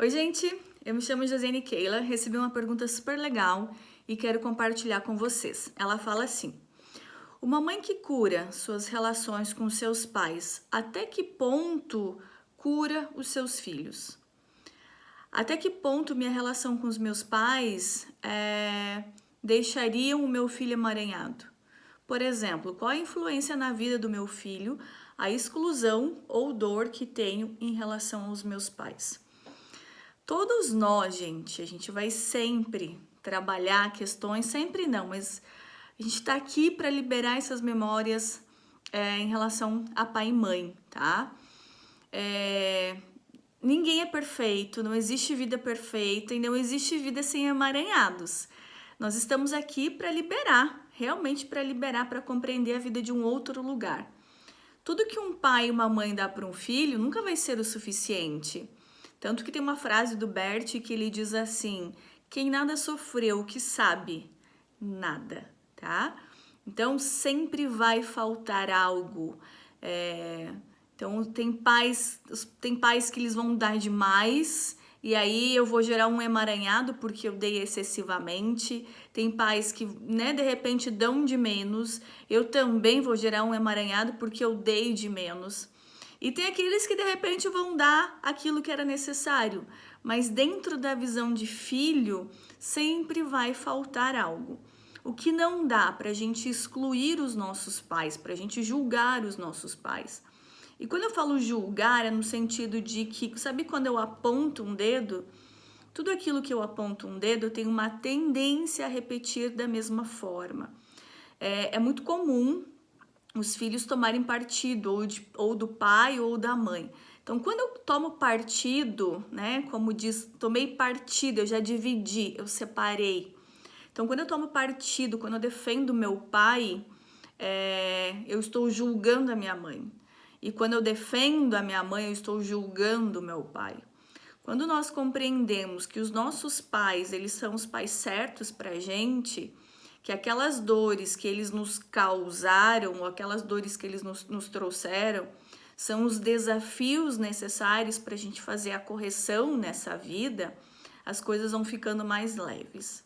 Oi, gente, eu me chamo Josiane Keila, recebi uma pergunta super legal e quero compartilhar com vocês. Ela fala assim: uma mãe que cura suas relações com seus pais, até que ponto cura os seus filhos? Até que ponto minha relação com os meus pais deixariam o meu filho emaranhado? Por exemplo, qual a influência na vida do meu filho, a exclusão ou dor que tenho em relação aos meus pais? Todos nós, gente, a gente vai sempre trabalhar questões, sempre não, mas a gente tá aqui para liberar essas memórias em relação a pai e mãe, tá? Ninguém é perfeito, não existe vida perfeita e não existe vida sem emaranhados. Nós estamos aqui para liberar, realmente para liberar, para compreender a vida de um outro lugar. Tudo que um pai e uma mãe dá para um filho nunca vai ser o suficiente. Tanto que tem uma frase do Bert que ele diz assim: quem nada sofreu, que sabe nada, tá? Então sempre vai faltar algo. Então tem pais que eles vão dar demais e aí eu vou gerar um emaranhado porque eu dei excessivamente. Tem pais que, né, de repente dão de menos. Eu também vou gerar um emaranhado porque eu dei de menos. E tem aqueles que de repente vão dar aquilo que era necessário, mas dentro da visão de filho sempre vai faltar algo. O que não dá para a gente excluir os nossos pais, para a gente julgar os nossos pais. E quando eu falo julgar, é no sentido de que, sabe quando eu aponto um dedo? Tudo aquilo que eu aponto um dedo, eu tenho uma tendência a repetir da mesma forma. É muito comum os filhos tomarem partido ou do pai ou da mãe. Então, quando eu tomo partido, né, como diz, tomei partido, eu já dividi, eu separei. Então, quando eu tomo partido, quando eu defendo meu pai, eu estou julgando a minha mãe. E quando eu defendo a minha mãe, eu estou julgando o meu pai. Quando nós compreendemos que os nossos pais, eles são os pais certos pra gente, que aquelas dores que eles nos causaram, ou aquelas dores que eles nos trouxeram, são os desafios necessários para a gente fazer a correção nessa vida, as coisas vão ficando mais leves.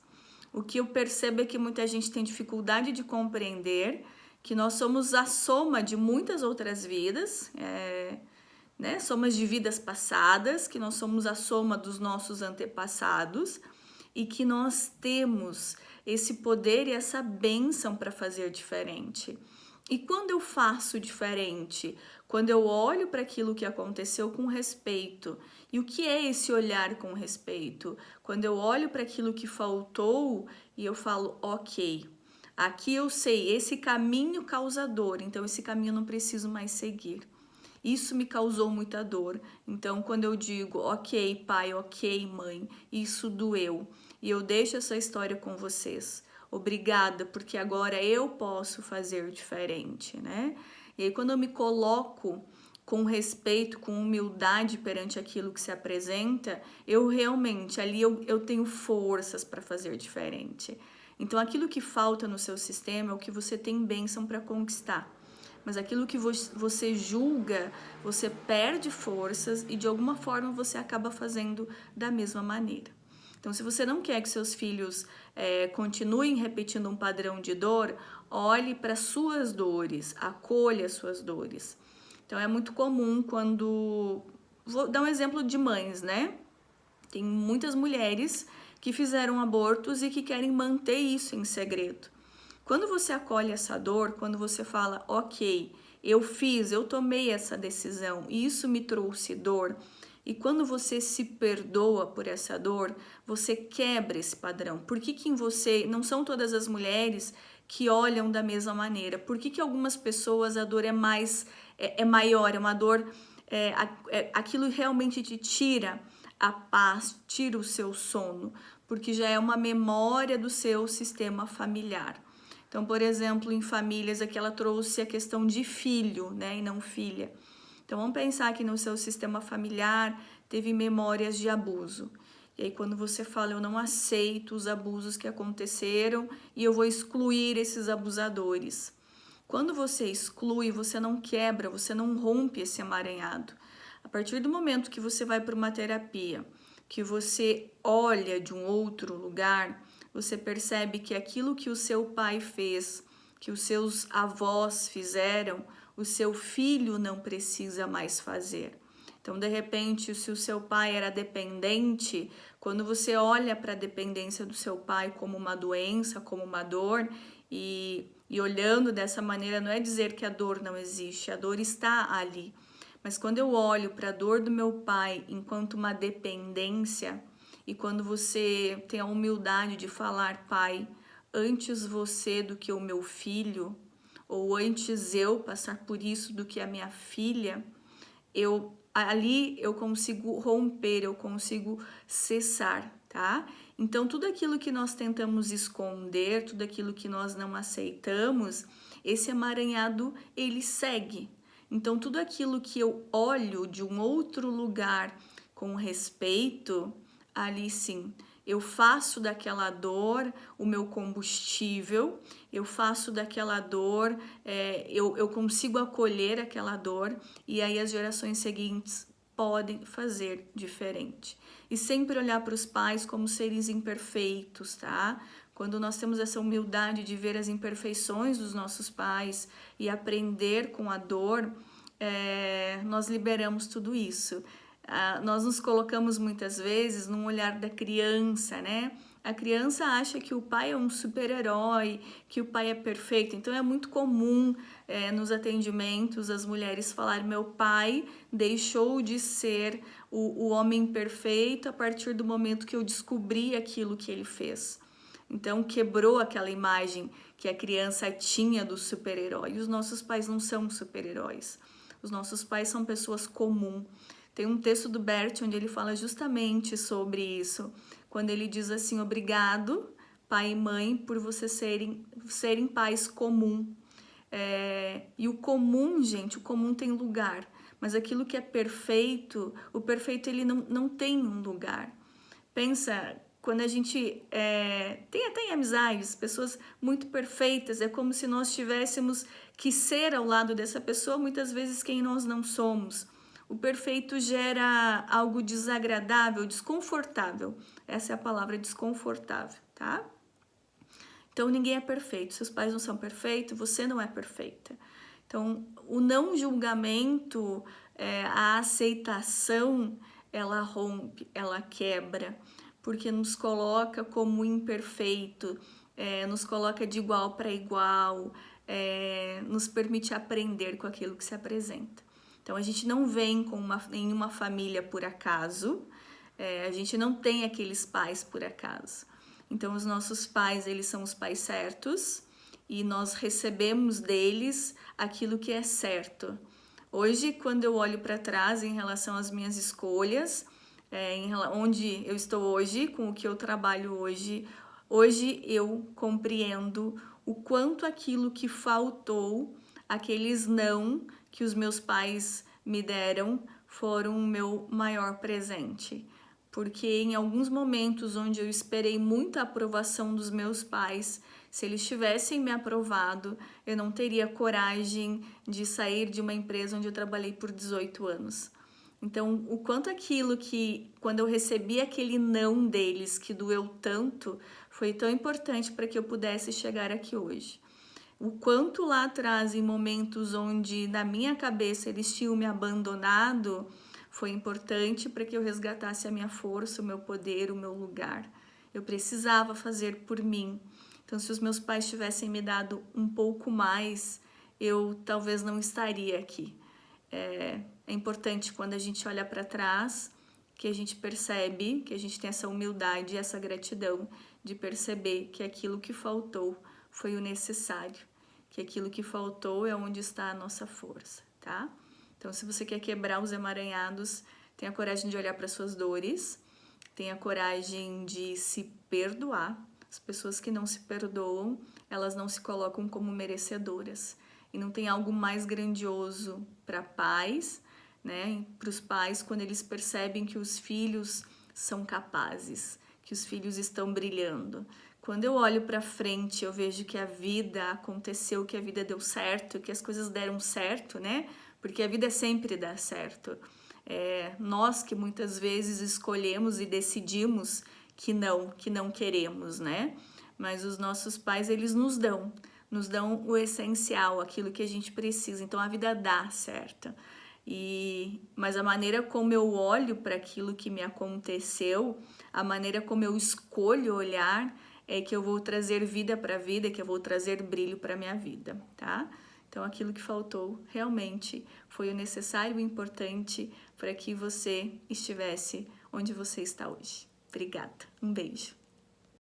O que eu percebo é que muita gente tem dificuldade de compreender que nós somos a soma de muitas outras vidas, né? Somas de vidas passadas, que nós somos a soma dos nossos antepassados e que nós temos esse poder e essa bênção para fazer diferente. E quando eu faço diferente, quando eu olho para aquilo que aconteceu com respeito, e o que é esse olhar com respeito? Quando eu olho para aquilo que faltou e eu falo, ok, aqui eu sei, esse caminho causador, então esse caminho eu não preciso mais seguir. Isso me causou muita dor. Então, quando eu digo, ok, pai, ok, mãe, isso doeu. E eu deixo essa história com vocês. Obrigada, porque agora eu posso fazer diferente, né? E aí, quando eu me coloco com respeito, com humildade perante aquilo que se apresenta, eu realmente, ali eu tenho forças para fazer diferente. Então, aquilo que falta no seu sistema é o que você tem bênção para conquistar. Mas aquilo que você julga, você perde forças e de alguma forma você acaba fazendo da mesma maneira. Então, se você não quer que seus filhos continuem repetindo um padrão de dor, olhe para suas dores, acolha suas dores. Então, é muito comum quando... Vou dar um exemplo de mães, né? Tem muitas mulheres que fizeram abortos e que querem manter isso em segredo. Quando você acolhe essa dor, quando você fala, ok, eu tomei essa decisão e isso me trouxe dor, e quando você se perdoa por essa dor, você quebra esse padrão. Por que em você, não são todas as mulheres que olham da mesma maneira? Por que algumas pessoas a dor é maior, é uma dor, aquilo realmente te tira a paz, tira o seu sono, porque já é uma memória do seu sistema familiar. Então, por exemplo, em famílias aqui ela trouxe a questão de filho, né, e não filha. Então, vamos pensar que no seu sistema familiar teve memórias de abuso. E aí, quando você fala, eu não aceito os abusos que aconteceram e eu vou excluir esses abusadores. Quando você exclui, você não quebra, você não rompe esse emaranhado. A partir do momento que você vai para uma terapia, que você olha de um outro lugar, você percebe que aquilo que o seu pai fez, que os seus avós fizeram, o seu filho não precisa mais fazer. Então, de repente, se o seu pai era dependente, quando você olha para a dependência do seu pai como uma doença, como uma dor, e olhando dessa maneira, não é dizer que a dor não existe, a dor está ali. Mas quando eu olho para a dor do meu pai enquanto uma dependência, e quando você tem a humildade de falar, pai, antes você do que o meu filho, ou antes eu passar por isso do que a minha filha, ali eu consigo romper, eu consigo cessar, tá? Então, tudo aquilo que nós tentamos esconder, tudo aquilo que nós não aceitamos, esse emaranhado, ele segue. Então, tudo aquilo que eu olho de um outro lugar com respeito, ali sim, eu faço daquela dor o meu combustível, eu faço daquela dor, eu consigo acolher aquela dor, e aí as gerações seguintes podem fazer diferente. E sempre olhar para os pais como seres imperfeitos, tá? Quando nós temos essa humildade de ver as imperfeições dos nossos pais e aprender com a dor, nós liberamos tudo isso. Nós nos colocamos muitas vezes num olhar da criança, né? A criança acha que o pai é um super-herói, que o pai é perfeito. Então é muito comum nos atendimentos as mulheres falarem: meu pai deixou de ser o homem perfeito a partir do momento que eu descobri aquilo que ele fez. Então quebrou aquela imagem que a criança tinha do super-herói. E os nossos pais não são super-heróis. Os nossos pais são pessoas comuns. Tem um texto do Bert onde ele fala justamente sobre isso, quando ele diz assim: obrigado, pai e mãe, por vocês serem pais comum. E o comum, gente, o comum tem lugar, mas aquilo que é perfeito, o perfeito ele não tem um lugar. Pensa, quando a gente tem até em amizades, pessoas muito perfeitas, é como se nós tivéssemos que ser ao lado dessa pessoa, muitas vezes quem nós não somos. O perfeito gera algo desagradável, desconfortável. Essa é a palavra, desconfortável, tá? Então, ninguém é perfeito. Seus pais não são perfeitos, você não é perfeita. Então, o não julgamento, a aceitação, ela rompe, ela quebra, porque nos coloca como imperfeito, nos coloca de igual para igual, nos permite aprender com aquilo que se apresenta. Então, a gente não vem em uma família por acaso, a gente não tem aqueles pais por acaso. Então, os nossos pais, eles são os pais certos e nós recebemos deles aquilo que é certo. Hoje, quando eu olho para trás em relação às minhas escolhas, onde eu estou hoje, com o que eu trabalho hoje eu compreendo o quanto aquilo que faltou, aqueles não que os meus pais me deram, foram o meu maior presente. Porque em alguns momentos onde eu esperei muita aprovação dos meus pais, se eles tivessem me aprovado, eu não teria coragem de sair de uma empresa onde eu trabalhei por 18 anos. Então, o quanto aquilo que, quando eu recebi aquele não deles, que doeu tanto, foi tão importante para que eu pudesse chegar aqui hoje. O quanto lá atrás, em momentos onde na minha cabeça eles tinham me abandonado, foi importante para que eu resgatasse a minha força, o meu poder, o meu lugar. Eu precisava fazer por mim. Então, se os meus pais tivessem me dado um pouco mais, eu talvez não estaria aqui. É importante quando a gente olha para trás, que a gente percebe, que a gente tem essa humildade e essa gratidão de perceber que aquilo que faltou foi o necessário, que aquilo que faltou é onde está a nossa força, tá? Então, se você quer quebrar os emaranhados, tenha coragem de olhar para suas dores, tenha coragem de se perdoar. As pessoas que não se perdoam, elas não se colocam como merecedoras. E não tem algo mais grandioso para pais, né? Para os pais, quando eles percebem que os filhos são capazes, que os filhos estão brilhando. Quando eu olho para frente, eu vejo que a vida aconteceu, que a vida deu certo, que as coisas deram certo, né? Porque a vida sempre dá certo. Nós que muitas vezes escolhemos e decidimos que não queremos, né? Mas os nossos pais, eles nos dão o essencial, aquilo que a gente precisa. Então a vida dá certo. Mas a maneira como eu olho para aquilo que me aconteceu, a maneira como eu escolho olhar, é que eu vou trazer vida para a vida, que eu vou trazer brilho para minha vida, tá? Então aquilo que faltou realmente foi o necessário e importante para que você estivesse onde você está hoje. Obrigada. Um beijo.